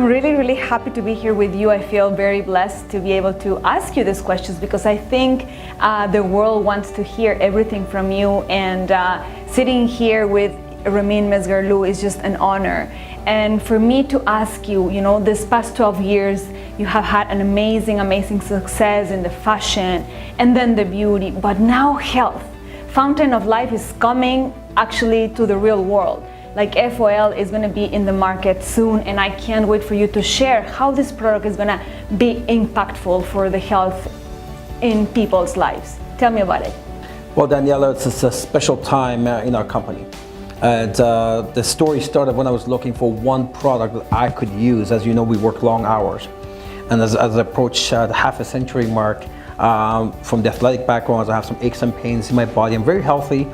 I'm really, really happy to be here with you. I feel very blessed to be able to ask you these questions because I think the world wants to hear everything from you, and sitting here with Ramin Mesgarlou is just an honor. And for me to ask you, this past 12 years, you have had an amazing, amazing success in the fashion and then the beauty, but now health. Fountain of Life is coming actually to the real world. Like FOL is going to be in the market soon, and I can't wait for you to share how this product is going to be impactful for the health in people's lives. Tell me about it. Well, Daniela, it's a special time in our company. And the story started when I was looking for one product that I could use. As you know, we work long hours. And as I approach the half a century mark, from the athletic background, I have some aches and pains in my body. I'm very healthy,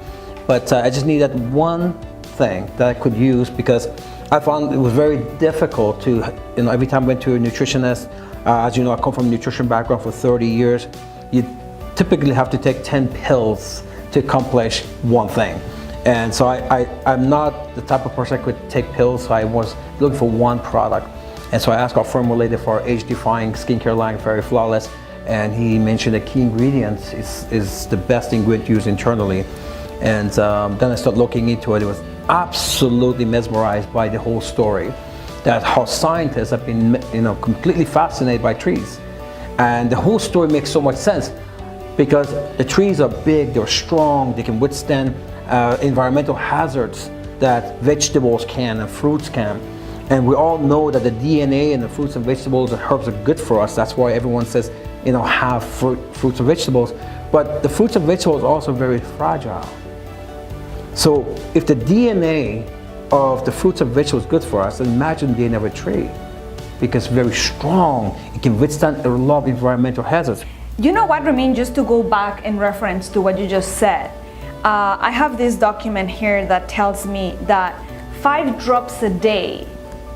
but I just needed one thing that I could use because I found it was very difficult to, every time I went to a nutritionist, as you know, I come from a nutrition background for 30 years, you typically have to take 10 pills to accomplish one thing. And so I'm not the type of person that could take pills, so I was looking for one product. And so I asked our formulator for our age-defying skincare line, Very Flawless, and he mentioned the key ingredients is the best ingredient used internally. And then I started looking into it. It was absolutely mesmerized by the whole story, that how scientists have been completely fascinated by trees. And the whole story makes so much sense because the trees are big, they're strong, they can withstand environmental hazards that vegetables can and fruits can. And we all know that the DNA in the fruits and vegetables and herbs are good for us. That's why everyone says, have fruits and vegetables. But the fruits and vegetables are also very fragile. So if the DNA of the fruits and vegetables is good for us, then imagine the DNA of a tree, because it's very strong. It can withstand a lot of environmental hazards. You know what, Ramin, just to go back in reference to what you just said, I have this document here that tells me that 5 drops a day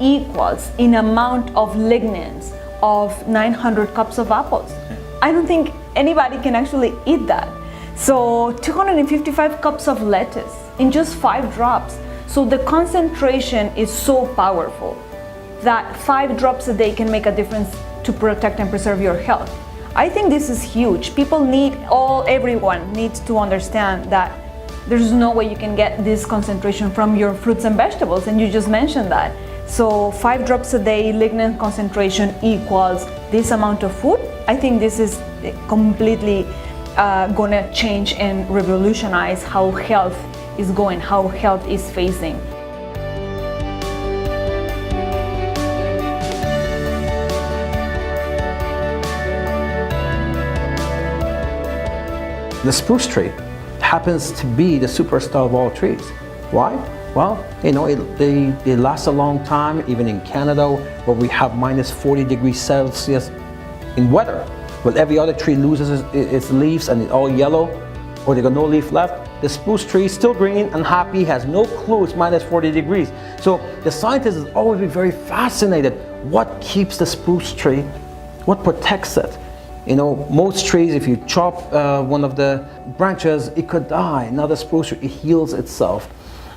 equals in amount of lignans of 900 cups of apples. I don't think anybody can actually eat that. So 255 cups of lettuce in just 5 drops. So the concentration is so powerful that 5 drops a day can make a difference to protect and preserve your health. I think this is huge. Everyone needs to understand that there's no way you can get this concentration from your fruits and vegetables, and you just mentioned that. So 5 drops a day lignin concentration equals this amount of food. I think this is completely gonna change and revolutionize how health is going, how health is facing. The spruce tree happens to be the superstar of all trees. Why? Well, they last a long time, even in Canada, where we have minus 40 degrees Celsius in weather. Well, every other tree loses its leaves and it's all yellow, or they got no leaf left. The spruce tree is still green and happy, has no clue it's minus 40 degrees. So the scientists has always been very fascinated. What keeps the spruce tree? What protects it? Most trees, if you chop one of the branches, it could die. Now the spruce tree, it heals itself.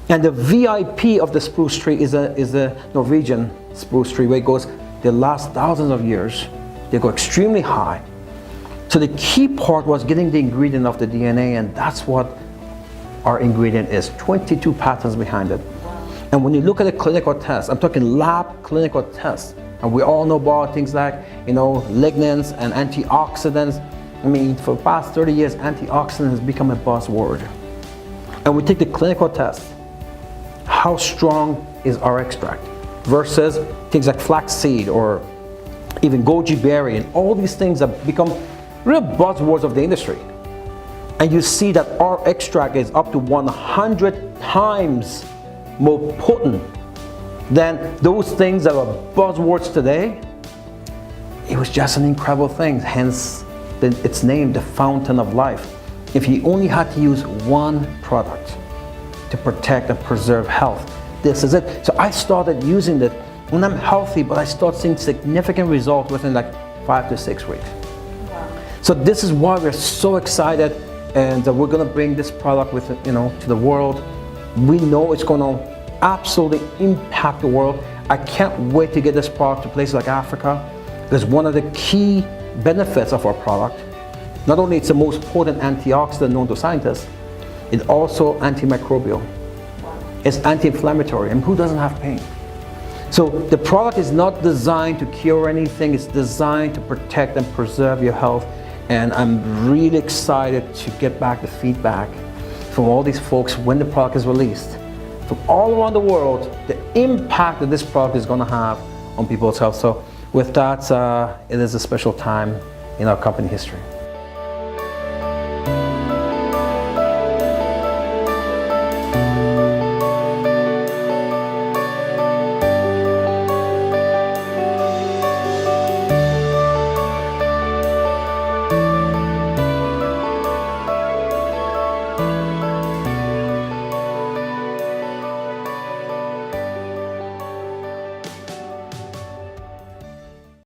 And the VIP of the spruce tree is a Norwegian spruce tree, where it goes, they last thousands of years. They go extremely high. So the key part was getting the ingredient of the DNA, and that's what our ingredient is. 22 patents behind it. And when you look at the clinical tests, I'm talking lab clinical tests, and we all know about things like, lignans and antioxidants. For the past 30 years, antioxidant has become a buzzword. And we take the clinical test. How strong is our extract versus things like flaxseed or even goji berry, and all these things have become real buzzwords of the industry. And you see that our extract is up to 100 times more potent than those things that are buzzwords today. It was just an incredible thing, hence it's named the Fountain of Life. If you only had to use one product to protect and preserve health, this is it. So I started using it when I'm healthy, but I start seeing significant results within like 5 to 6 weeks. Wow. So this is why we're so excited, and we're gonna bring this product to the world. We know it's gonna absolutely impact the world. I can't wait to get this product to places like Africa, because one of the key benefits of our product, not only it's the most potent antioxidant known to scientists, it's also antimicrobial. It's anti-inflammatory, and who doesn't have pain? So the product is not designed to cure anything, it's designed to protect and preserve your health. And I'm really excited to get back the feedback from all these folks when the product is released. From all around the world, the impact that this product is going to have on people's health. So with that, it is a special time in our company history.